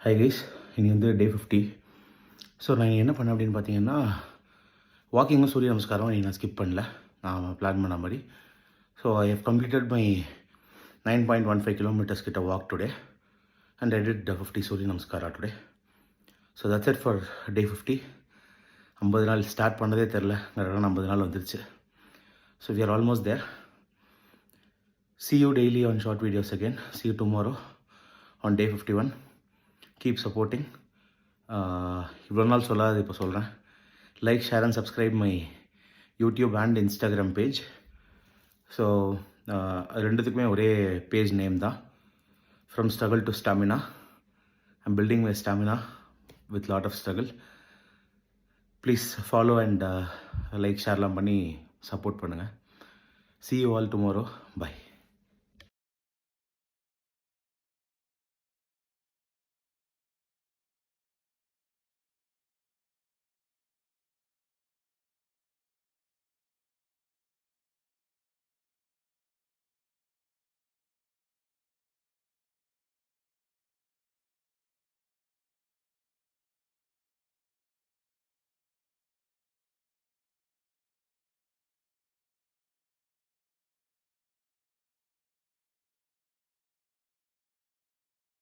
Hi guys, இனி வந்து டே 50. So நான் என்ன பண்ணேன் அப்படின்னு பார்த்தீங்கன்னா, வாக்கிங்கும் சூரிய நமஸ்காரம் இன்றைக்கி நான் ஸ்கிப் பண்ணல, நான் பிளான் பண்ண மாதிரி. So I have completed my 9.15 kilometres கிட்ட walk today and I did 50 surya namaskara today. So that's it for day 50. 50 நாள் ஸ்டார்ட் பண்ணதே தெரில, கரெக்டான 50 நாள் வந்துருச்சு. So we are almost there. See you daily on short videos again. See you tomorrow on day 51. Keep supporting. இவ்வளோ நாள் சொல்லாது இப்போ சொல்கிறேன். Like, share and subscribe my YouTube and Instagram page. So ரெண்டுத்துக்குமே ஒரே பேஜ் நேம் தான், from struggle to stamina. I'm building my stamina with lot of struggle. Please follow and like ஷேர்லாம் பண்ணி சப்போர்ட் பண்ணுங்கள். See you all tomorrow. Bye.